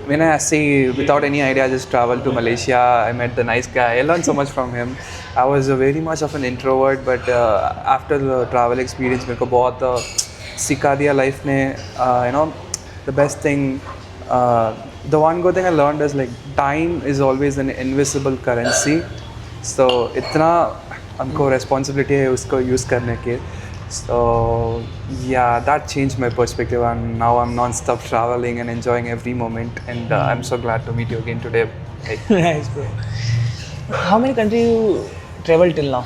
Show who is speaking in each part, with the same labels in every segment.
Speaker 1: When I say without any idea, I just traveled to Malaysia. I met the nice guy. I learned so much from him. I was very much of an introvert, but after the travel experience, मेरे को बहुत सिखा दिया life ने. You know, the best thing, the one good thing I learned is like time is always an invisible currency. So इतना हमको responsibility है उसको use करने के. So yeah, that changed my perspective, and now I'm non-stop traveling and enjoying every moment. And I'm so glad to meet you again today. Hey.
Speaker 2: Nice, bro. How many countries you traveled till now?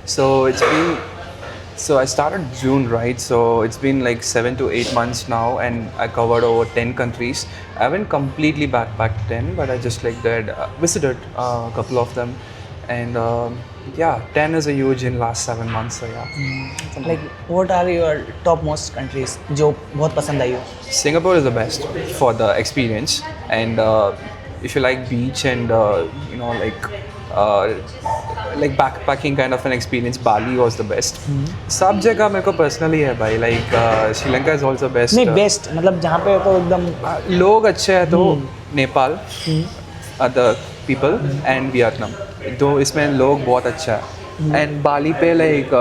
Speaker 1: So it's been, so I started June, right? So it's been like 7 to 8 months now, and I covered over 10 countries. I haven't completely backpacked 10, but I just like that visited a couple of them, and yeah, 10 is a huge in last 7 months. So yeah.
Speaker 2: Like, what are your top most countries जो बहुत पसंद आई हो?
Speaker 1: Singapore is the best for the experience, and if you like beach and you know like backpacking kind of an experience, Bali was the best. सब जगह मेरे को personally है भाई, like Sri Lanka is also best.
Speaker 2: नहीं best मतलब जहाँ पे तो एकदम
Speaker 1: लोग अच्छे हैं तो Nepal, other people and Vietnam. तो इसमें लोग बहुत अच्छा है. And Bali पे like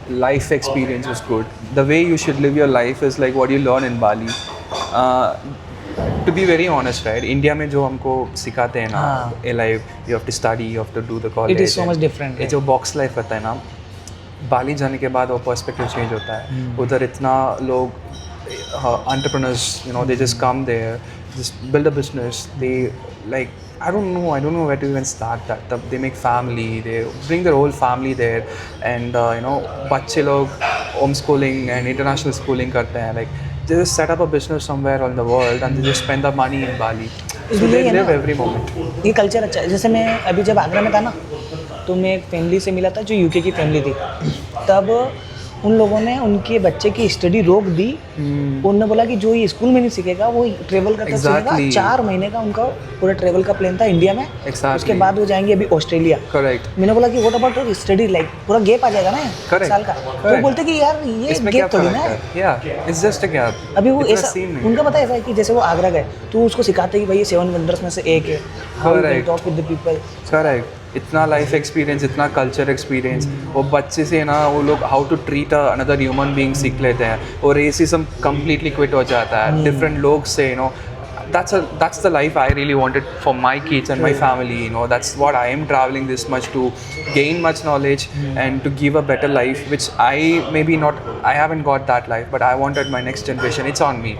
Speaker 1: life experience was good. The way you should live your life is like what you learn in Bali. To be very honest, right? India में जो हमको सिखाते हैं ना, a life you have to study, you have to do the college.
Speaker 2: it is so much different.
Speaker 1: ये जो box life रहता है ना, बाली जाने के बाद वो पर्सपेक्टिव चेंज होता है. उधर इतना लोग entrepreneurs, you know, they just come there, just build a business. They like I don't know where to even start that. They make family, they bring their whole family there, and you know, बच्चे लोग homeschooling and international schooling करते हैं. Like they just set up a business somewhere in the world and they just spend the money in Bali. So they live every moment.
Speaker 2: ये culture अच्छा है. जैसे मैं अभी जब आगरा में था ना, तो मैं एक फैमिली से मिला था जो यूके की फैमिली थी. तब उन लोगों ने उनके बच्चे की स्टडी रोक दी. उन्होंने बोला कि जो ये स्कूल में नहीं सीखेगा वो ट्रेवल करता सीखेगा. 4 महीने का उनका पूरा ट्रेवल का प्लान था इंडिया में. उसके बाद वो जाएंगे अभी ऑस्ट्रेलिया.
Speaker 1: करेक्ट.
Speaker 2: मैंने बोला कि व्हाट अबाउट स्टडी, लाइक पूरा गैप आ जाएगा ना साल का. तो बोलते कि यार ये गैप थोड़ी ना है.
Speaker 1: It's just a gap.
Speaker 2: अभी वो ऐसा उनका पता है ऐसा है कि जैसे वो आगरा गए तो उसको सिखाते कि भाई ये 7 वंडर्स में से एक है. How to talk with the people.
Speaker 1: Correct. इतना लाइफ एक्सपीरियंस, इतना कल्चर एक्सपीरियंस. वो बच्चे से ना वो लोग how to treat another human being सीख लेते हैं. और रेसिज्म कंप्लीटली क्विट हो जाता है. डिफरेंट लोग से you know, that's the life I really wanted for my kids and my family. You know, that's what I am traveling this much to gain much knowledge and to give a better life, which I haven't got that life, but I wanted my next generation. It's on me.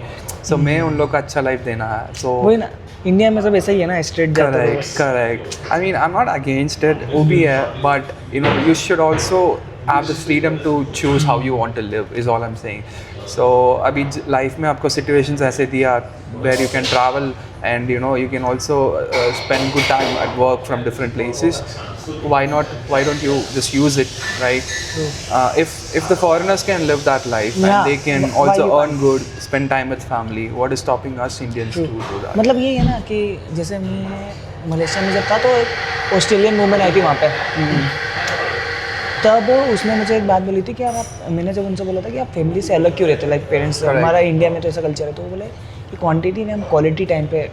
Speaker 1: So मैं उन लोग का अच्छा life देना है. So
Speaker 2: वही ना, India में सब ऐसा ही है ना, स्ट्रेट जाता है.
Speaker 1: Correct. I mean, I'm not against it. वो भी है, but you know, you should also have the freedom to choose how you want to live. Is all I'm saying. So अभी लाइफ में आपको situations ऐसे दिया where you can travel and you know you can also spend good time at work from different places. Why not? Why don't you just use it, right? If the foreigners can live that life and they can also earn good, spend time with family, what is stopping us Indians to do that?
Speaker 2: मतलब ये है ना कि जैसे मैं Malaysia में जब था तो एक ऑस्ट्रेलियन वूमेन आई थी वहाँ पे. तब उसने मुझे एक बात बोली थी कि यार आप, मैंने जब उनसे बोला था कि आप फैमिली से अलग क्यों रहते, लाइक पेरेंट्स से. हमारा इंडिया में तो ऐसा कल्चर है. तो वो बोले कि क्वांटिटी में हम क्वालिटी टाइम पे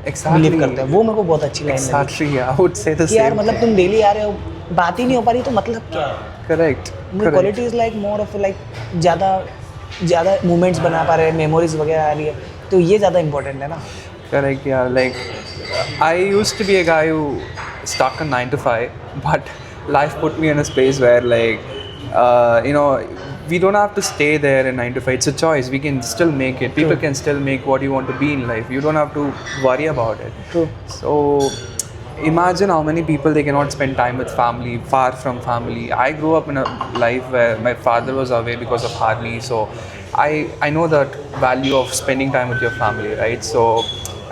Speaker 2: बिलीव करते हैं. वो मेरे को बहुत अच्छी लाइन लगी.
Speaker 1: Exactly, I would say the
Speaker 2: कि यार
Speaker 1: same.
Speaker 2: मतलब तुम डेली आ रहे हो, बात ही नहीं हो पा रही तो मतलब क्या है.
Speaker 1: Correct.
Speaker 2: Quality is like more of like ज़्यादा मोमेंट्स बना पा रहे हैं, मेमोरीज वगैरह आ रही है. तो ये ज़्यादा इंपॉर्टेंट है ना.
Speaker 1: Correct, yeah. Like, I used to be a guy who stuck on 9 to 5, but life put me in a space where, like, you know, we don't have to stay there in 9 to 5. It's a choice. We can still make it. People can still make what you want to be in life. You don't have to worry about it.
Speaker 2: True.
Speaker 1: So, imagine how many people they cannot spend time with family, far from family. I grew up in a life where my father was away because of army. So, I know that value of spending time with your family, right? So,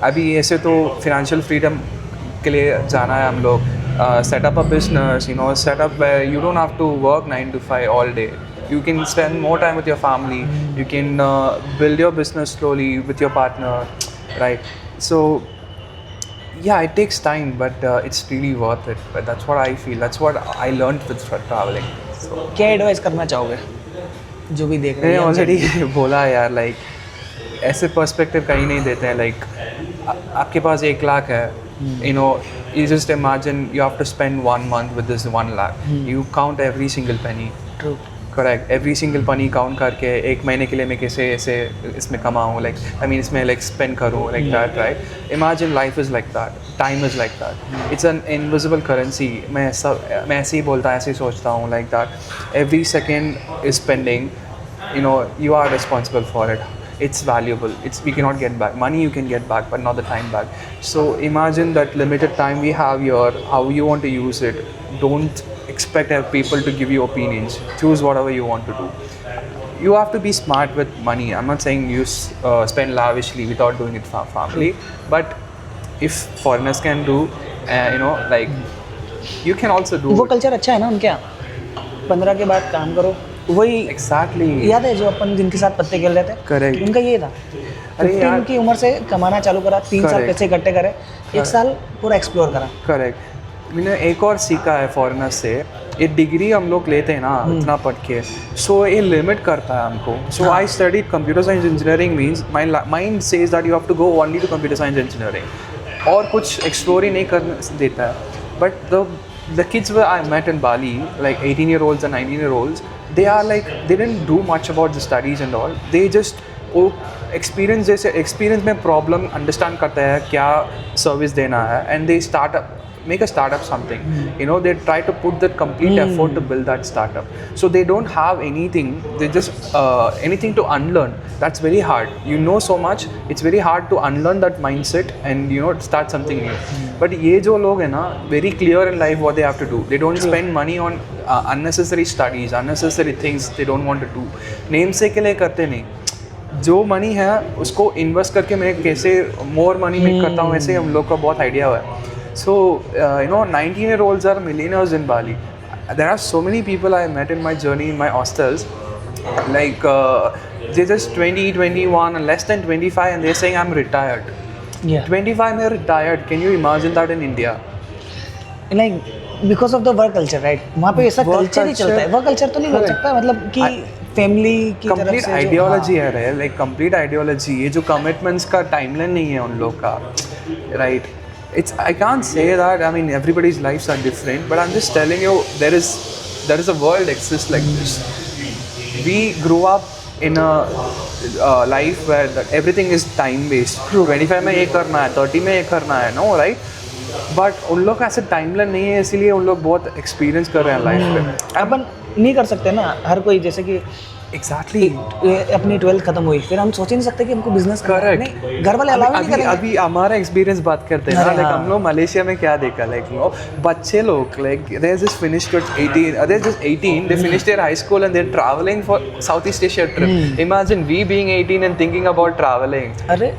Speaker 1: अभी ऐसे तो financial freedom के लिए जाना है हम लोग. Set up a business, you know, set up where you don't have to work 9 to 5 all day. You can spend more time with your family. You can build your business slowly with your partner, right? So, yeah, it takes time, but it's really worth it. But that's what I feel. That's what I learned with traveling. So,
Speaker 2: क्या advice करना चाहोगे जो भी देख रहे
Speaker 1: मैंने
Speaker 2: हैं?
Speaker 1: Already बोला यार, like ऐसे पर्सपेक्टिव कहीं नहीं देते हैं. लाइक आपके पास 1 लाख है, you know, you just imagine you have to spend 1 month with this 1 lakh. You count every single penny.
Speaker 2: True.
Speaker 1: Correct. Every single पनी काउंट करके 1 महीने के लिए मैं कैसे ऐसे इसमें कमाऊँ, लाइक आई मीन इसमें लाइक स्पेंड करूँ, like that, right. Imagine life is like that, time is like that. It's an invisible currency. मैं ऐसे ही बोलता हूँ, ऐसे ही सोचता हूँ, like that every second is spending, you know, you are responsible for it. It's valuable. We cannot get back money. You can get back, but not the time back. So imagine that limited time we have here, how you want to use it. Don't expect people to give you opinions. Choose whatever you want to do. You have to be smart with money. I'm not saying you spend lavishly without doing it for family, but if foreigners can do, you know, like you can also do
Speaker 2: वो
Speaker 1: it.
Speaker 2: Culture अच्छा है ना उनके यहाँ. 15 के बाद काम करो. वही
Speaker 1: Exactly.
Speaker 2: याद है जो अपन जिनके साथ पत्ते खेल रहे थे.
Speaker 1: Correct.
Speaker 2: उनका ये था.
Speaker 1: अरे
Speaker 2: 15
Speaker 1: यार.
Speaker 2: की उम्र से कमाना चालू करा. 3 साल
Speaker 1: Correct.
Speaker 2: पैसे इकट्ठे करे. 1 साल पूरा एक्सप्लोर करा.
Speaker 1: करेक्ट. मैंने एक और सीखा है फॉरेनर से. ये डिग्री हम लोग लेते हैं ना इतना पढ़ के, सो ये लिमिट करता है हमको. So I studied computer science engineering. Means my mind says that you have to go only to computer science engineering, और कुछ एक्सप्लोर ही नहीं करने देता है. But the kids where I met in Bali, like 18-year-olds and 19-year-olds, they are like, they didn't do much about the studies and all. They just experience, जैसे experience में problem understand करते हैं क्या service देना है, and they make a startup something. You know, they try to put that complete effort to build that startup. So they don't have anything. They just anything to unlearn. That's very hard. You know so much. It's very hard to unlearn that mindset and, you know, start something new. But ये जो लोग हैं ना, very clear in life what they have to do. They don't spend money on unnecessary studies, unnecessary things they don't want to do. Namesake के लिए करते नहीं. जो मनी है उसको इन्वेस्ट करके मैं कैसे मोर मनी मेक करता हूँ, ऐसे हम लोग का बहुत आइडिया हुआ है. So, you know, 19-year-olds are millionaires in Bali. There are so many people I met in my journey in my hostels. Like, they're just 20, 21, and less than 25, and they're saying, I'm retired.
Speaker 2: Yeah.
Speaker 1: 25, I'm retired. Can you imagine that in India?
Speaker 2: Like because of the work culture, right? वहाँ पे ऐसा
Speaker 1: Work
Speaker 2: culture ही
Speaker 1: culture.
Speaker 2: चलता है. Work culture तो नहीं बोल
Speaker 1: Correct.
Speaker 2: सकता, मतलब कि फैमिली की तरफ
Speaker 1: कंप्लीट
Speaker 2: से
Speaker 1: आइडियोलॉजी है रे, लाइक कंप्लीट आइडियोलॉजी. ये जो कमिटमेंट्स का टाइमलाइन नहीं है उन लोग का, right. It's, I can't say that. I mean, everybody's lives are different, but I'm just telling you, there is a world exists like this. We grew up in a life where everything is time based. 25 में ये करना है, 30 में ये करना है, no, right? But उन लोग का ऐसा टाइमलाइन नहीं है, इसीलिए उन लोग बहुत एक्सपीरियंस कर रहे हैं लाइफ में.
Speaker 2: अपन नहीं कर सकते ना हर कोई. जैसे कि
Speaker 1: एग्जैक्टली.
Speaker 2: अपनी 12th खत्म हुई, फिर हम सोच ही नहीं सकते कि हमको बिजनेस करना है.
Speaker 1: करेक्ट.
Speaker 2: नहीं, घर वाले अलाउ नहीं
Speaker 1: अभी
Speaker 2: करेंगे.
Speaker 1: अभी हमारा एक्सपीरियंस बात करते हैं ना,
Speaker 2: अरे
Speaker 1: लाइक
Speaker 2: हाँ.
Speaker 1: हम लोग मलेशिया में क्या देखा, लाइक नो बच्चे लोग, like they just finished at 18, they just 18, they finished their high school and they are travelling for South East Asia trip. Imagine we being 18 and thinking about travelling.
Speaker 2: अरे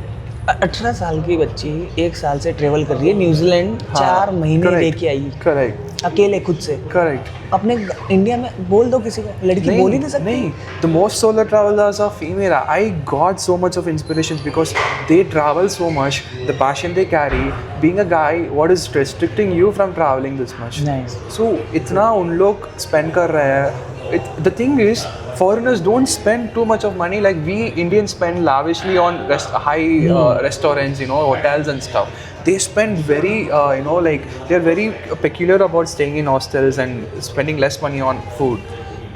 Speaker 2: 18 साल की बच्ची 1 साल से ट्रेवल कर रही है न्यूजीलैंड. 4 महीने लेके आई
Speaker 1: करेक्ट.
Speaker 2: अकेले खुद से.
Speaker 1: करेक्ट.
Speaker 2: अपने इंडिया में बोल दो किसी को, लड़की बोल ही नहीं सकती.
Speaker 1: नहीं, the most solo travelers are female. I got so much of inspiration because they travel so much, the passion they carry. Being a guy, what is restricting you from traveling this much?
Speaker 2: Nice.
Speaker 1: So इतना उन लोग spend कर रहे हैं. The thing is, foreigners don't spend too much of money like we Indians spend lavishly on high restaurants, you know, hotels and stuff. They spend very, you know, like they're very peculiar about staying in hostels and spending less money on food.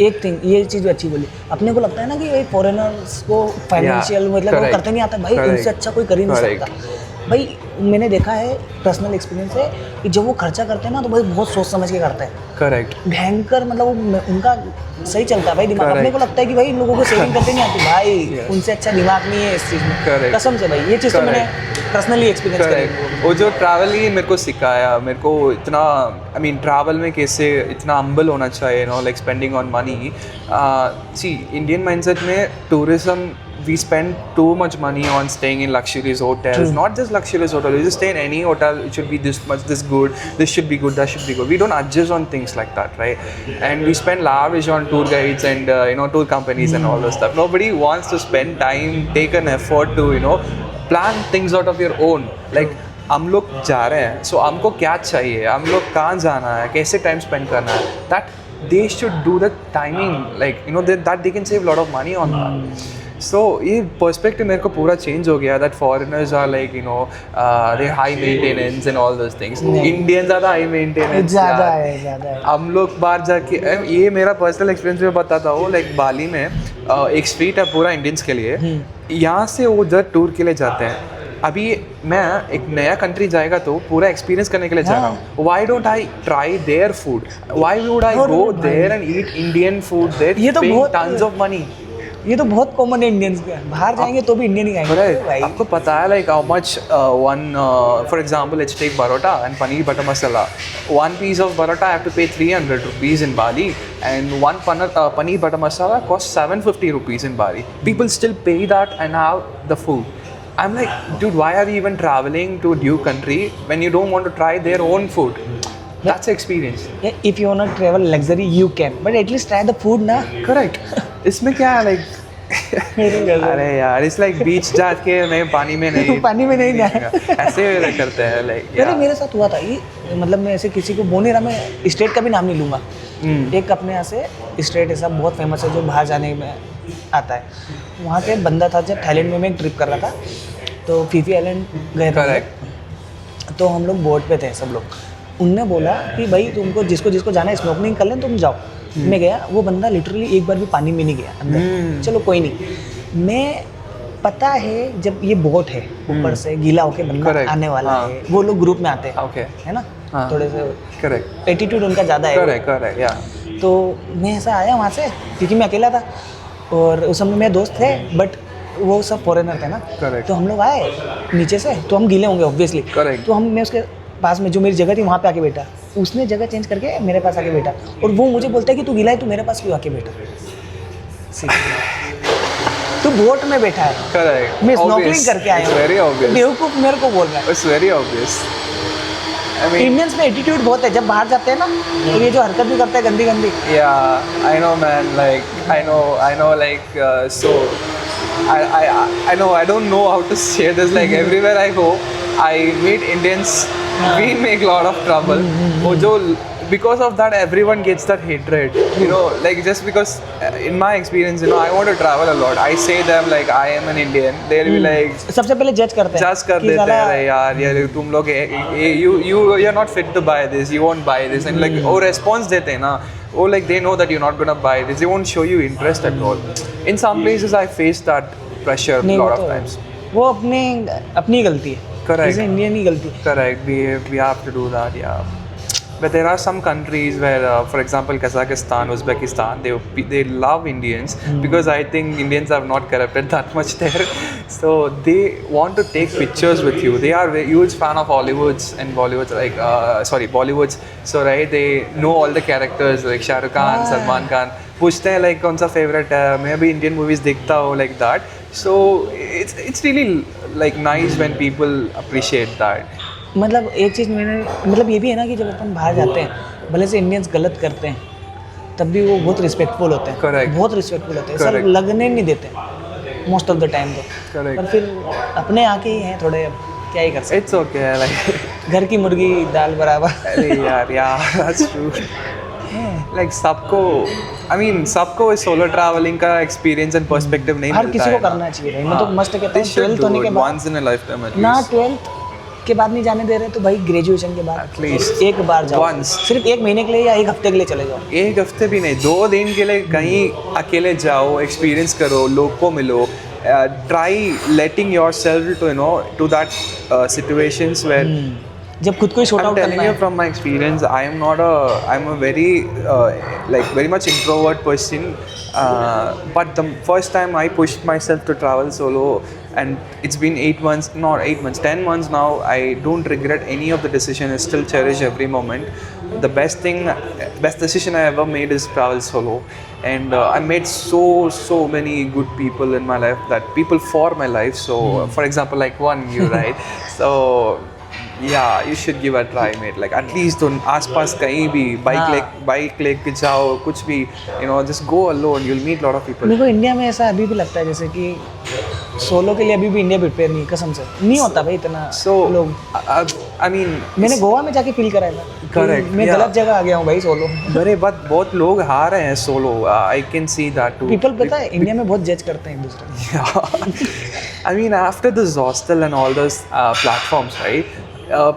Speaker 2: एक thing, ये चीज़ भी अच्छी बोली. अपने को लगता है ना कि भाई फॉरेनर्स को फाइनेंशियल मतलब वो करते नहीं आता. भाई उनसे अच्छा कोई कर ही नहीं सकता. भाई मैंने देखा है, पर्सनल एक्सपीरियंस है कि जब वो खर्चा करते हैं ना तो भाई बहुत सोच समझ के करते हैं.
Speaker 1: करेक्ट.
Speaker 2: भयंकर, मतलब वो उनका सही चलता है भाई दिमाग. अपने को लगता है कि भाई इन लोगों को सेविंग करते नहीं आती. भाई उनसे अच्छा दिमाग नहीं है इस चीज़ में. कसम से भाई, ये चीज़ तो मैंने पर्सनली एक्सपीरियंस करी.
Speaker 1: वो जो ट्रैवल ही मेरे को सिखाया, मेरे को इतना, आई मीन ट्रैवल में कैसे इतना हम्बल होना चाहिए, no, like spending on money. See Indian mindset में tourism, we spend too much money on staying in luxurious hotels.
Speaker 2: True.
Speaker 1: Not just luxurious hotels, you just stay in any hotel, it should be this much, this good, this should be good, that should be good. We don't adjust on things like that, right? And we spend lavish on tour guides and you know, tour companies and all this stuff. Nobody wants to spend time, take an effort to, you know, plan things out of your own. Like हम लोग जा रहे हैं, so हमको क्या चाहिए, हम लोग कहाँ जाना है, कैसे टाइम स्पेंड करना है, that they should do the timing, like, you know, that they can save a lot of money on that. So ये पर्सपेक्टिव मेरे को पूरा चेंज हो गया that foreigners are like you know they high maintenance and all those things. Indians ज़्यादा high maintenance.
Speaker 2: ज़्यादा
Speaker 1: यार।
Speaker 2: है, ज़्यादा है।
Speaker 1: हम लोग बाहर जाके ये मेरा पर्सनल एक्सपीरियंस में बताता हूँ लाइक बाली में एक स्ट्रीट है पूरा इंडियंस के लिए यहाँ से वो उधर टूर के लिए जाते हैं अभी मैं एक नया कंट्री जाएगा तो पूरा एक्सपीरियंस करने के लिए जा रहा हूँ why don't I try their food why would I go there and eat Indian food there
Speaker 2: ये तो बहुत
Speaker 1: टन्स ऑफ मनी
Speaker 2: ये तो बहुत कॉमन है इंडियंस का बाहर जाएंगे तो भी इंडियन ही खाएंगे भाई
Speaker 1: आपको पता है like how much one for example let's take parotta and paneer butter masala one piece of paratha I have to pay 300 rupees in Bali and one paneer butter masala costs 750 rupees in Bali people still pay that and have the food I'm like dude why are you even traveling to a new country when you don't want to try their own food that's the experience
Speaker 2: Yeah, if you want to travel luxury you can but at least try the food ना
Speaker 1: correct इसमें क्या है like अरे यार it's like बीच जाके मैं पानी में नहीं
Speaker 2: पानी में नहीं गया
Speaker 1: ऐसे करते हैं लाइक
Speaker 2: अरे मेरे साथ हुआ था ये मतलब मैं ऐसे किसी को बोल नहीं रहा मैं स्टेट का भी नाम नहीं लूँगा एक अपने यहाँ से स्टेट ऐसा बहुत फेमस है जो बाहर जाने में आता है वहाँ से बंदा था जब थाईलैंड में मैं एक ट्रिप कर रहा था तो फीफी आइलैंड गए थे
Speaker 1: करेक्ट
Speaker 2: तो हम लोग बोट पे थे सब लोग उनने बोला कि भाई तुमको जिसको जिसको जाना है स्नॉर्कलिंग कर लें तुम जाओ मैं गया वो बंदा लिटरली एक बार भी पानी में नहीं गया अंदर चलो कोई नहीं मैं पता है जब ये बोट है ऊपर से गीला होके बंदा आने वाला है वो लोग ग्रुप में आते हैं
Speaker 1: ओके
Speaker 2: है ना थोड़े से
Speaker 1: करेक्ट
Speaker 2: एटीट्यूड उनका ज़्यादा है
Speaker 1: करेक्ट या
Speaker 2: तो मैं ऐसा आया वहाँ से क्योंकि मैं अकेला था और उस समय मेरे दोस्त थे बट वो सब फॉरेनर थे ना
Speaker 1: Correct.
Speaker 2: तो हम लोग आए नीचे से तो हम गीले होंगे ऑब्वियसली
Speaker 1: Correct.
Speaker 2: तो मैं उसके पास में जो मेरी जगह थी वहाँ पे आके बैठा उसने जगह चेंज करके मेरे पास आके बैठा और वो मुझे बोलता है कि तू गीला है तू मेरे पास क्यों आके बैठा तू बोट में बैठा है
Speaker 1: करेक्ट
Speaker 2: मैं स्नॉर्कलिंग करके आया
Speaker 1: वेरी ऑब्वियस
Speaker 2: बेवकूफ मेरे को बोल रहा है
Speaker 1: it's very obvious I mean
Speaker 2: Indians में एटीट्यूड बहुत है जब बाहर जाते हैं ना तो ये जो हरकत भी करते हैं गंदी गंदी
Speaker 1: yeah I know man like I know like so I know I don't know how to say this like everywhere I go I meet Indians we make a lot of trouble वो जो because of that everyone gets that hatred you know like just because in my experience you know I want to travel a lot I say them like I am an Indian they'll be like
Speaker 2: सबसे पहले जज करते हैं
Speaker 1: जज कर देते हैं अरे यार ये तुम लोग you are not fit to buy this you won't buy this and like वो response देते हैं ना वो like they know that you're not gonna buy this they won't show you interest at all in some places I face that pressure a lot of times
Speaker 2: वो अपनी गलती है
Speaker 1: correct
Speaker 2: जैसे इंडियन की गलती है
Speaker 1: correct we have to do that yeah but there are some countries where for example Kazakhstan Uzbekistan they love Indians because I think Indians have not corrupted that much there so they want to take pictures with you they are a huge fan of Hollywoods and Bollywoods like Bollywoods so right they know all the characters like Shah Rukh Khan Salman Khan पूछते हैं like कौन सा favorite है मैं भी Indian movies देखता हूँ like that so it's really like nice when people appreciate that
Speaker 2: मतलब एक चीज़ मैंने मतलब ये भी है ना कि जब अपन बाहर जाते हैं भले से इंडियंस गलत करते हैं तब भी वो बहुत रिस्पेक्टफुल होते हैं
Speaker 1: Correct.
Speaker 2: बहुत रिस्पेक्टफुल होते हैं सर
Speaker 1: Correct.
Speaker 2: लगने नहीं देते मोस्ट ऑफ द टाइम तो
Speaker 1: Correct.
Speaker 2: पर फिर अपने आके ही हैं थोड़े अब क्या ही कर सकते
Speaker 1: it's okay like
Speaker 2: घर की मुर्गी दाल बराबर
Speaker 1: अरे यार that's true like सबको I mean सबको इस सोलो ट्रैवलिंग का एक्सपीरियंस एंड पर्सपेक्टिव नहीं
Speaker 2: हर
Speaker 1: मिलता
Speaker 2: किसी
Speaker 1: है
Speaker 2: को करना चाहिए भाई मैं तो मस्त कहता हूँ 12th होने के बाद
Speaker 1: once in a lifetime at
Speaker 2: ना
Speaker 1: least
Speaker 2: 12th के बाद नहीं जाने दे रहे तो भाई ग्रेजुएशन के बाद
Speaker 1: At least.
Speaker 2: एक बार जाओ
Speaker 1: Once.
Speaker 2: सिर्फ एक महीने के लिए या एक हफ्ते के लिए चले जाओ
Speaker 1: एक हफ्ते भी नहीं 2 दिन के लिए कहीं अकेले जाओ एक्सपीरियंस करो लोग को मिलो try letting yourself to to that situations where
Speaker 2: जब खुद को ही शॉर्ट
Speaker 1: I'm
Speaker 2: आउट
Speaker 1: telling
Speaker 2: करना
Speaker 1: you
Speaker 2: है
Speaker 1: from my experience, I'm a very like very much introvert person. But the first time I pushed myself to travel solo, and it's been 8 months, not 8 months, 10 months now. I don't regret any of the decision. I still cherish every moment. The best decision I ever made is travel solo, and I made so many good people in my life. That people for my life. So, for example, like you, right? So. Yeah, you should give a try, mate. Like at least तुम आसपास कहीं भी bike लेके जाओ कुछ भी just go alone. You'll meet lot of people.
Speaker 2: मेरे को इंडिया में ऐसा अभी भी लगता है जैसे कि सोलो के लिए अभी भी इंडिया प्रिपेयर नहीं है, कसम से नहीं होता भाई इतना
Speaker 1: So
Speaker 2: लोग।
Speaker 1: I mean,
Speaker 2: मैंने गोवा में जाके फील करा है कि
Speaker 1: Correct,
Speaker 2: मैं
Speaker 1: yeah.
Speaker 2: गलत जगह आ गया हूँ भाई सोलो।
Speaker 1: अरे बात बहुत लोग हार रहे हैं solo. I can see that too.
Speaker 2: People पता है इंडिया में बहुत जज करते हैं एक दूसरे को।
Speaker 1: Yeah. I mean, after this hostel and all those platforms, right?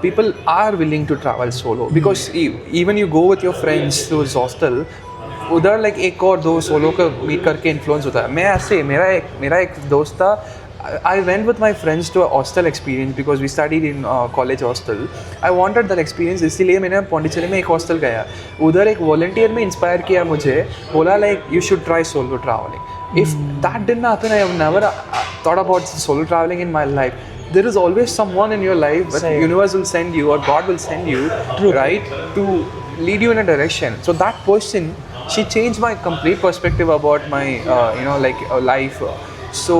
Speaker 1: People are willing to travel solo because even you go with your friends to this hostel, उधर लाइक एक और दो सोलो का मीट करके इन्फ्लुएंस होता है. मैं ऐसे मेरा एक दोस्त था. I went with my friends to a hostel experience because we studied in college hostel. I wanted that experience, इसीलिए मैंने पौंडीचेरी में एक हॉस्टल गया. उधर एक वॉलंटियर में इंस्पायर किया मुझे, बोला like you should try solo travelling. If that didn't happen, I have never thought about solo traveling in my life. There is always someone in your life that
Speaker 2: Same.
Speaker 1: universe will send you or God will send you, right, to lead you in a direction. So that person, she changed my complete perspective about my life. So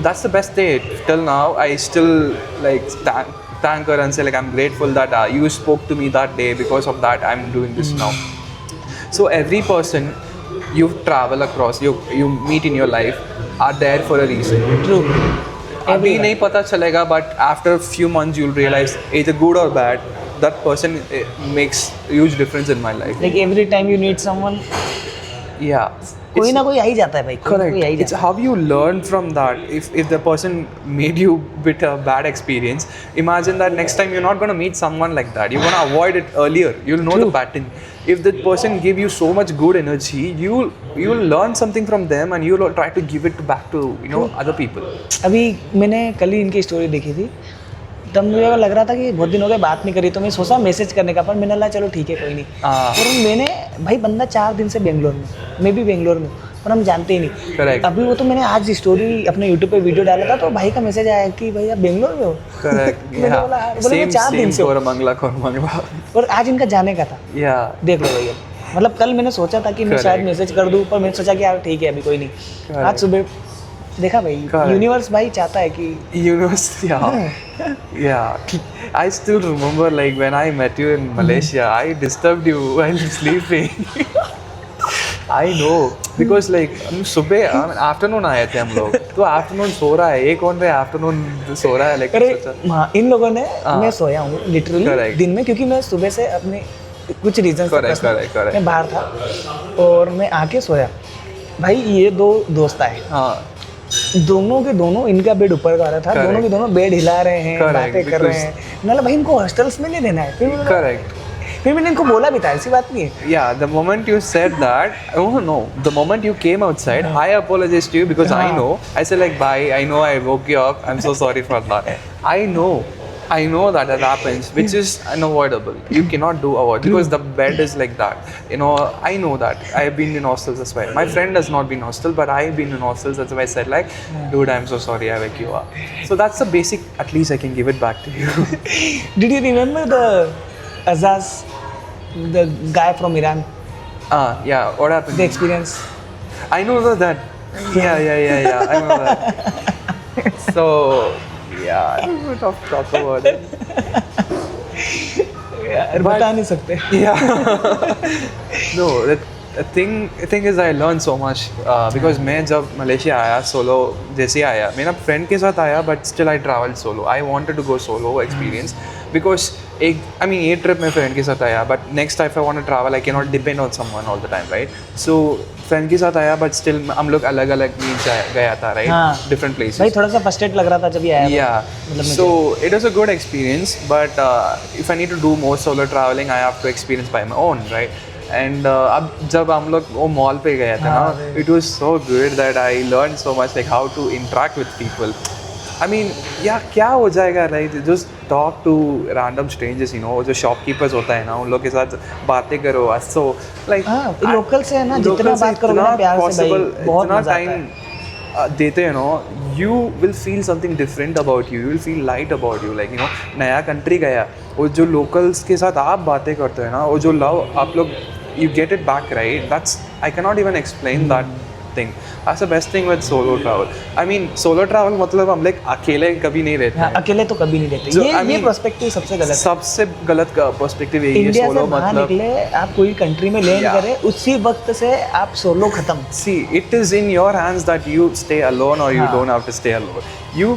Speaker 1: that's the best day till now. I still like thank her and say like I'm grateful that you spoke to me that day. Because of that I'm doing this now. So every person you travel across, you meet in your life are there for a reason.
Speaker 2: True.
Speaker 1: अभी नहीं पता चलेगा, but after a few months you'll realize either good or bad, that person makes huge difference in my life.
Speaker 2: Like every time you need someone,
Speaker 1: Yeah.
Speaker 2: कोई ना कोई आ ही जाता है भाई, कोई ना
Speaker 1: Correct.
Speaker 2: कोई आ ही
Speaker 1: It's
Speaker 2: जाता है।
Speaker 1: how you learn from that. If the person made you bit a bad experience, imagine that next time you're not going to meet someone like that. You're going to avoid it earlier. You'll know the pattern. If that person give you so much good energy, you'll learn something from them and you'll try to give it back to other people.
Speaker 2: अभी मैंने कल ही इनकी story देखी थी, तब मुझे लग रहा था कि बहुत दिन हो गए बात नहीं करी, तो मैं सोचा मैसेज करने का, पर मैंने लगा चलो ठीक है कोई नहीं। और मैंने भाई बंदा 4 दिन से बेंगलोर में, मैं भी बेंगलोर में, पर हम जानते ही नहीं।
Speaker 1: Correct.
Speaker 2: अभी वो तो मैंने आज स्टोरी अपने यूट्यूब पे वीडियो डाला था, तो भाई का मैसेज आया कि भाई आप बेंगलोर में हो।
Speaker 1: Correct.
Speaker 2: मैंने बोला हाँ, बोले मैं 4 दिन से हूँ।
Speaker 1: Koramangala.
Speaker 2: और आज इनका जाने का था,
Speaker 1: Yeah.
Speaker 2: देख लो भैया। मतलब कल मैंने सोचा था कि मैं
Speaker 1: Correct.
Speaker 2: शायद मैसेज कर दूं, पर मैंने सोचा कि यार ठीक है अभी कोई नहीं।
Speaker 1: Correct.
Speaker 2: आज सुबह देखा भाई,
Speaker 1: Correct.
Speaker 2: यूनिवर्स भाई चाहता है कि
Speaker 1: University, yeah. I still remember like when I met you in Malaysia, I disturbed you while sleeping. I know because like हम सुबह आफ्टरनून आए थे हम लोग, तो आफ्टरनून सो रहा है, ये कौन रहा है आफ्टरनून सो रहा है, like
Speaker 2: अरे
Speaker 1: सोचा.
Speaker 2: हाँ, इन लोगों ने, मैं सोया हूँ लिटरली
Speaker 1: Correct.
Speaker 2: दिन में, क्योंकि मैं सुबह से अपने कुछ रीजन
Speaker 1: Correct.
Speaker 2: मैं बाहर था और मैं आके सोया। भाई ये 2 दोस्त आए,
Speaker 1: हाँ.
Speaker 2: दोनों के दोनों, इनका बेड ऊपर का रहा था,
Speaker 1: Correct.
Speaker 2: दोनों के दोनों बेड हिला रहे हैं,
Speaker 1: Correct,
Speaker 2: बातें कर रहे हैं। मतलब भाई इनको हॉस्टल्स में नहीं रहना है।
Speaker 1: Correct.
Speaker 2: फिर मैंने इनको बोला भी था, ऐसी बात नहीं है।
Speaker 1: Yeah, the moment you said that, oh no, the moment you came outside, I apologized to you because I know. I said like, bye, I know I woke you up, I'm so sorry for that. I know that happens, which is unavoidable. You cannot do avoid because the bed is like that. I know that. I've been in hostels as well. My friend has not been hostel, but I've been in hostels. That's why I said like, dude, I'm so sorry I wake you up. So that's the basic, at least I can give it back to you.
Speaker 2: Did you remember the Azaz, the guy from Iran,
Speaker 1: Yeah, what happened?
Speaker 2: the experience?
Speaker 1: I know that. Yeah. I know that. So, yeah, I don't know to talk about it.
Speaker 2: यार बता नहीं सकते।
Speaker 1: Yeah. No, the thing is I learned so much because मैं जब Malaysia आया solo जैसे ही आया, मेरा फ्रेंड के साथ आया, but still I traveled solo. I wanted to go solo experience because ये ट्रिप मैं फ्रेंड के साथ आया, but next time if I want to travel I cannot depend on someone all the time, right? So friend के साथ आया, but still हम लोग अलग अलग गया था, right?
Speaker 2: हाँ.
Speaker 1: Different places.
Speaker 2: भाई थोड़ा सा फ्रस्ट्रेट लग रहा था जब ये आया।
Speaker 1: Yeah.
Speaker 2: मतलब
Speaker 1: So it was a good experience, but if I need to do more solo traveling, I have to experience by my own, right? And अब जब हम लोग वो मॉल पे गए थे ना, it was so good that I learned so much like how to interact with people. I mean, क्या हो जाएगा, right? Just talk to random strangers, जो shopkeepers होता है ना, उन लोग के साथ बातें करो, so like
Speaker 2: लोकल से है ना, जितना बात करोगे ना प्यार से भाई, बहुत मजा आता है।
Speaker 1: देते हैं you will feel something different about you will feel light about you, like नया कंट्री गया, वो जो locals के साथ आप बातें करते हैं ना, वो जो love आप लोग you get it back, right? That's I cannot even explain that thing. That's the best thing with solo travel. I mean, solo travel मतलब हम लोग अकेले कभी नहीं रहते
Speaker 2: हाँ,
Speaker 1: हैं.
Speaker 2: अकेले तो कभी नहीं रहते.
Speaker 1: So,
Speaker 2: ये
Speaker 1: I
Speaker 2: ये
Speaker 1: mean,
Speaker 2: पर्सपेक्टिव सबसे गलत है.
Speaker 1: सबसे गलत का पर्सपेक्टिव यही है.
Speaker 2: इंडिया से
Speaker 1: सोलो
Speaker 2: बाहर
Speaker 1: मतलब
Speaker 2: निकले, आप कोई कंट्री में लैंड
Speaker 1: Yeah.
Speaker 2: करें, उसी वक्त से आप सोलो खत्म.
Speaker 1: see, it is in your hands that you stay alone or you
Speaker 2: हाँ.
Speaker 1: don't have to stay alone. You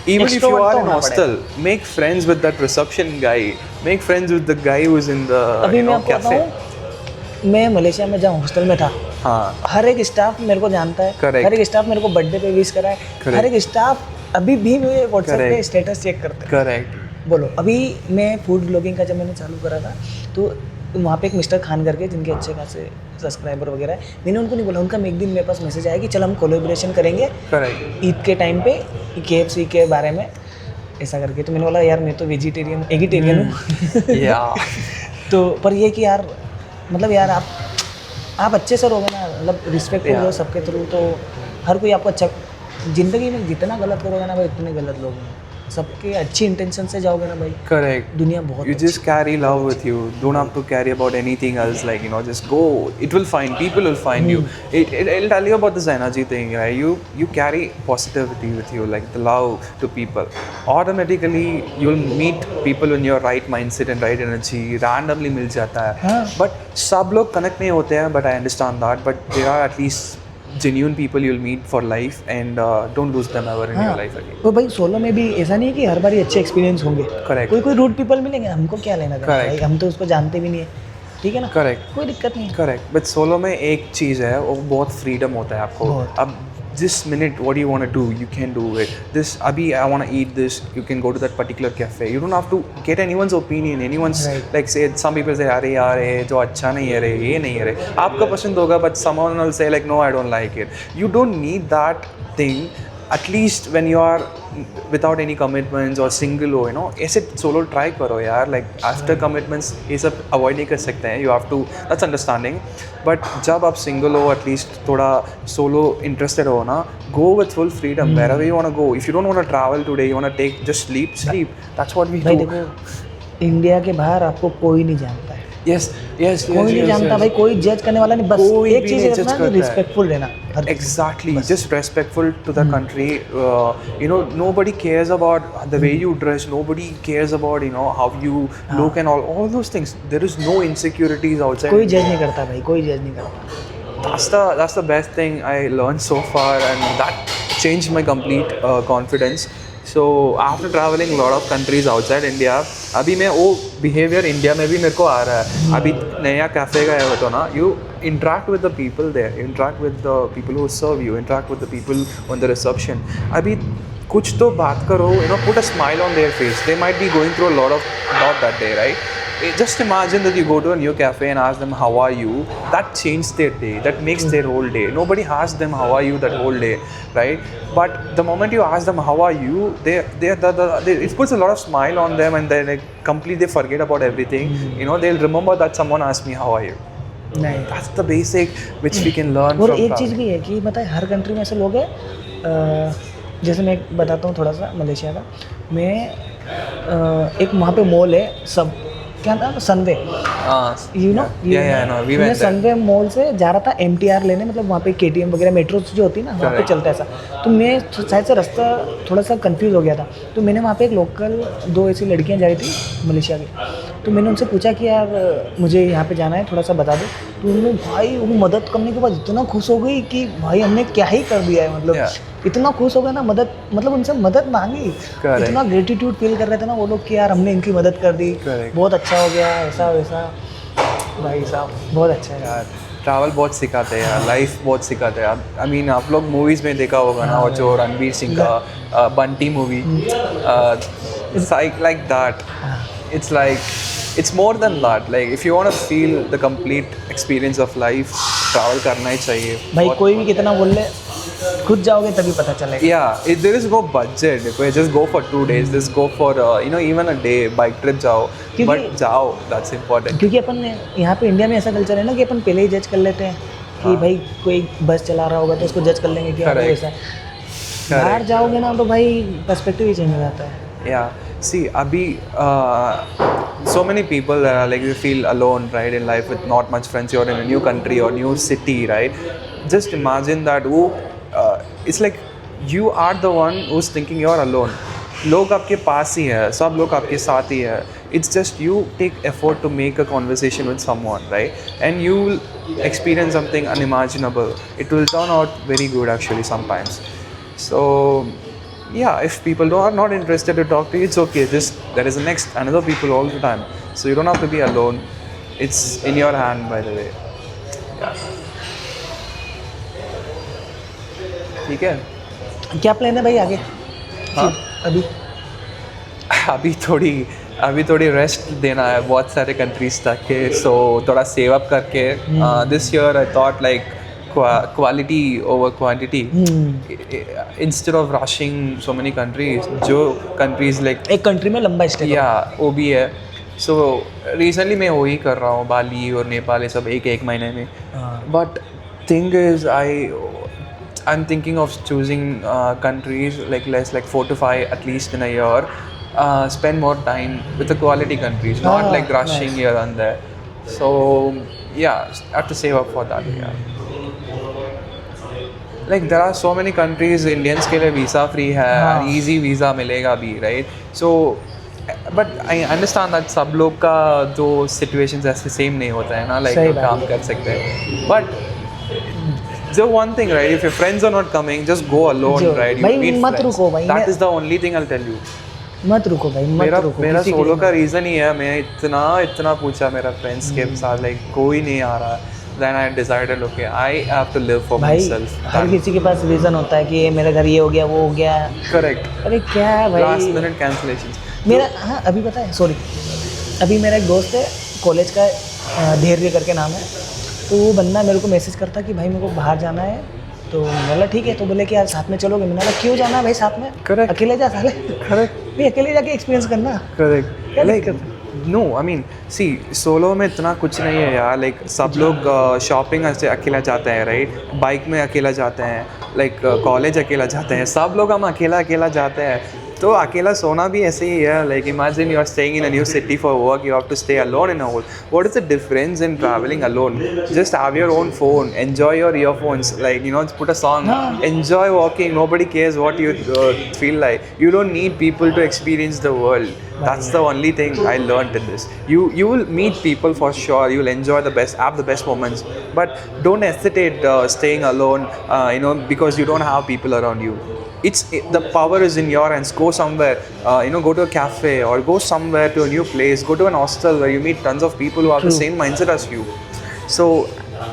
Speaker 1: even if you
Speaker 2: Extrovert
Speaker 1: are
Speaker 2: तो
Speaker 1: in
Speaker 2: होना
Speaker 1: hostel, make friends with that reception guy. Make friends with the guy who is in the
Speaker 2: अभी मैं आपको
Speaker 1: cafe.
Speaker 2: बताऊँ, मैं Malaysia में जहाँ हॉस्टल में था,
Speaker 1: हाँ.
Speaker 2: हर एक स्टाफ मेरे को जानता है.
Speaker 1: Correct.
Speaker 2: हर एक स्टाफ मेरे को बर्थडे पे विश करा है.
Speaker 1: Correct.
Speaker 2: हर एक स्टाफ अभी भी मेरे व्हाट्सएप पे
Speaker 1: Correct.
Speaker 2: स्टेटस चेक करते हैं.
Speaker 1: Correct.
Speaker 2: बोलो, अभी मैं फूड ब्लॉगिंग का जब मैंने चालू करा था, तो वहाँ पे एक मिस्टर खान करके, जिनके अच्छे खासे सब्सक्राइबर वगैरह है, मैंने उनको नहीं बोला. उनका एक दिन मेरे पास मैसेज आया कि चल हम कोलैबोरेशन करेंगे
Speaker 1: Correct.
Speaker 2: ईद के टाइम पे KFC के बारे में, ऐसा करके. तो मैंने बोला यार मैं तो वेजिटेरियन एगिटेरियन हूँ.
Speaker 1: Yeah.
Speaker 2: तो पर ये कि यार मतलब यार आप अच्छे से रहोगे ना, मतलब रिस्पेक्टफुल
Speaker 1: Yeah.
Speaker 2: हो सबके थ्रू, तो हर कोई आपको अच्छा. ज़िंदगी में जितना गलत करोगे ना भाई, उतने गलत लोग हैं. सबके अच्छी इंटेंशन से जाओगे ना भाई,
Speaker 1: Correct.
Speaker 2: दुनिया बहुत
Speaker 1: You just carry love with you. Don't have to carry about anything else. Like, you know, just go. It will find. People will find you. It'll tell you about this energy thing, right? You carry positivity with you, like the love to people. Automatically, you'll meet people in your right mindset and right energy. Randomly मिल जाता है.
Speaker 2: हाँ.
Speaker 1: But सब लोग connect नहीं होते हैं. But I understand that. But there are at least genuine people you'll meet for life, and don't lose them ever in your life again.
Speaker 2: तो भाई सोलो में भी ऐसा नहीं है कि हर बारी अच्छे एक्सपीरियंस होंगे.
Speaker 1: Correct.
Speaker 2: कोई रूड पीपल मिलेंगे, हमको क्या लेना देना
Speaker 1: Correct.
Speaker 2: भाई, हम तो उसको जानते भी नहीं है. ठीक है ना.
Speaker 1: Correct.
Speaker 2: कोई दिक्कत नहीं है.
Speaker 1: करेक्ट. बट सोलो में एक चीज़ है, वो बहुत फ्रीडम होता है आपको.
Speaker 2: बहुत.
Speaker 1: अब जिस minute what you want to do, you can do it. This अभी I want to eat this, you can go to that particular cafe. You don't have to get anyone's opinion, anyone's
Speaker 2: Right.
Speaker 1: Like say some people से अरे यार ये जो अच्छा नहीं है रे, ये नहीं है रे. आपका पसंद होगा, but someone will say like no I don't like it. You don't need that thing. at least when you are without any commitments or single हो, you know, ऐसे solo try करो यार. like after commitments ये सब avoid नहीं कर सकते हैं. you have to, that's understanding. but जब आप single हो, at least थोड़ा solo interested हो ना, go with full freedom wherever you want to go. if you don't want to travel today, you want to take just sleep. that's what we
Speaker 2: भाई
Speaker 1: do.
Speaker 2: देखो, India के बाहर आपको कोई नहीं जानता है.
Speaker 1: yes
Speaker 2: कोई नहीं जानता भाई, कोई जज करने वाला नहीं. बस
Speaker 1: कोई
Speaker 2: एक
Speaker 1: भी
Speaker 2: चीज़
Speaker 1: नहीं
Speaker 2: रखना
Speaker 1: judge
Speaker 2: कि
Speaker 1: करता है.
Speaker 2: रिस्पेक्टफुल रहना. हर चीज़.
Speaker 1: Exactly, just respectful to the country. You know, nobody cares about the way you dress. Nobody cares about, you know, how you look and all those things. There is no insecurities outside.
Speaker 2: कोई जज नहीं करता भाई, कोई जज नहीं करता.
Speaker 1: That's the best thing I learned so far, and that changed my complete confidence. So after traveling a lot of countries outside India, अभी मैं वो behavior India में भी मेरे को आ रहा है. अभी नया कैफ़े गए हो तो ना, you interact with the people there, you interact with the people who serve you, interact with the people on the reception. अभी कुछ तो बात करो, you know, put a smile on their face. They might be going through a lot that day, right? Just imagine that you go to a new cafe and ask them how are you. That changes their day. That makes their whole day. Nobody asks them how are you that whole day, right? But the moment you ask them how are you, they it puts a lot of smile on them, and they completely forget about everything. You know, they'll remember that someone asked me how are you.
Speaker 2: नहीं.
Speaker 1: That's the basic which we can learn
Speaker 2: और
Speaker 1: from
Speaker 2: एक चीज़
Speaker 1: travel.
Speaker 2: भी है कि पता है, हर country में ऐसे लोग हैं. जैसे मैं बताता हूँ थोड़ा सा मलेशिया का. मैं एक वहाँ पे मॉल है, सब क्या नाम, सनवे. You know,
Speaker 1: yeah, no, we
Speaker 2: मैं
Speaker 1: went there.
Speaker 2: सनवे मॉल से जा रहा था MTR लेने, मतलब वहाँ पे KTM वगैरह मेट्रो जो होती है ना, वहाँ पे
Speaker 1: Correct.
Speaker 2: चलता है ऐसा. तो मैं शायद से रास्ता थोड़ा सा कंफ्यूज हो गया था. तो मैंने वहाँ पे एक लोकल 2 ऐसी लड़कियाँ जा रही थी मलेशिया की. तो मैंने उनसे पूछा कि यार मुझे यहाँ पे जाना है, थोड़ा सा बता दो. तो उन्होंने भाई वो मदद करने के बाद इतना खुश हो गई कि भाई हमने क्या ही कर दिया है. मतलब
Speaker 1: Yeah.
Speaker 2: इतना खुश हो गया ना, मदद, मतलब उनसे मदद मांगी.
Speaker 1: Correct.
Speaker 2: इतना ग्रेटिट्यूड फील कर रहे थे ना वो लोग कि यार हमने इनकी मदद कर दी.
Speaker 1: Correct.
Speaker 2: बहुत अच्छा हो गया, ऐसा वैसा. भाई साहब बहुत अच्छा है
Speaker 1: यार ट्रैवल बहुत सिखाते हैं यार, लाइफ बहुत सिखाते हैं. आई मीन आप लोग मूवीज़ में देखा होगा ना, वो जो रणवीर सिंह का Bunty movie, it's like that. It's like, it's more than that. Like if you want to feel the complete experience of life, travel करना ही चाहिए.
Speaker 2: भाई. कोई भी कितना बोल ले, खुद जाओगे तभी पता चलेगा.
Speaker 1: Yeah, there is no budget. Just go for 2 days. Just go for you know, even a day bike trip जाओ. But जाओ, that's important.
Speaker 2: क्योंकि अपन यहाँ पे इंडिया में ऐसा कल्चर है ना कि अपन पहले ही जज कर लेते हैं कि भाई कोई बस चला रहा होगा तो उसको जज कर लेंगे कि हाँ,
Speaker 1: Correct.
Speaker 2: ऐसा. बाहर जाओगे ना तो भाई पर्सपेक्टिव ही चेंज हो जाता है.
Speaker 1: Yeah. See, Abhi, so many people like they feel alone, right, in life with not much friends. You're in a new country or new city, right? just imagine that it's like you are the one who's thinking you're alone. लोग आपके पास ही है, सब लोग आपके साथ ही है. It's just you take effort to make a conversation with someone, right? And you will experience something unimaginable. It will turn out very good actually sometimes. So yeah, if people are not interested to talk to you, it's okay. Just there is another people all the time. So you don't have to be alone. It's in your hand, by the way. Yeah. ठीक है.
Speaker 2: क्या plan है भाई आगे?
Speaker 1: हाँ?
Speaker 2: अभी
Speaker 1: अभी थोड़ी रेस्ट देना है बहुत सारे कंट्रीज तक के. सो थोड़ा सेव अप करके this year I thought like quality over quantity. Instead of rushing so many countries, जो countries like
Speaker 2: एक कंट्री में लंबा स्टे.
Speaker 1: वो भी है. सो रिसेंटली मैं वही कर रहा हूँ, बाली और नेपाल ये सब एक महीने में. But thing is I'm thinking of choosing countries like 4 to 5 at least in a year. Spend more time with the quality countries, not like rushing
Speaker 2: nice.
Speaker 1: here and there. So yeah, I have to save up for that. Yeah. Like there are so many countries Indians के लिए visa free है, easy visa मिलेगा भी, right? So but I understand that सब लोग का जो situations ऐसे same नहीं होता है ना, like काम कर सकते हैं. But the one thing, right? If your friends are not coming, just go alone, right? You meet
Speaker 2: मत
Speaker 1: friends.
Speaker 2: रुको भाई.
Speaker 1: That is the only thing I'll tell you.
Speaker 2: मत रुको भाई, मत रुको.
Speaker 1: मेरा सोलो का रीज़न ही है. मैं इतना पूछा मेरा फ्रेंड्स के साथ, लाइक कोई नहीं आ रहा. Then I decided, okay, I have to live for myself.
Speaker 2: हर किसी के पास रीज़न होता है कि ये मेरे घर ये हो गया, वो हो गया.
Speaker 1: Correct.
Speaker 2: अरे क्या है भाई?
Speaker 1: Last minute cancellations.
Speaker 2: मेरा हाँ अभी पता है, सॉरी, अभी मेरा एक दोस्त है कॉलेज का, धैर्य करके नाम है. तो वो बंदा मेरे को मैसेज करता कि भाई मेरे को बाहर जाना है. तो मैंने बोला ठीक है. तो बोले कि यार साथ में चलोगे? मैंने बोला क्यों जाना है भाई साथ में?
Speaker 1: Correct.
Speaker 2: अकेले जा साले.
Speaker 1: Correct.
Speaker 2: भाई अकेले जाके एक्सपीरियंस करना.
Speaker 1: Correct.
Speaker 2: क्या
Speaker 1: Like,
Speaker 2: दिक्कत?
Speaker 1: no, I mean, see, solo में इतना कुछ नहीं है यार. लाइक सब लोग शॉपिंग ऐसे अकेला जाते हैं, राइट? बाइक में अकेला जाते हैं, लाइक कॉलेज अकेला जाते हैं. सब लोग हम अकेला जाते हैं. तो अकेला सोना भी ऐसे ही है. Like imagine you are staying in a new city for work, you have to stay alone in a hole. What is the difference in travelling alone? Just have your own phone, enjoy your earphones, like you know, put a song, enjoy walking. Nobody cares what you feel like. You don't need people to experience the world. That's the only thing I learned in this. You will meet people for sure. You will enjoy the best, have the best moments. But don't hesitate staying alone. Because you don't have people around you. The power is in your hands. Go somewhere. Go to a cafe or go somewhere to a new place. Go to an hostel where you meet tons of people who have the same mindset as you. So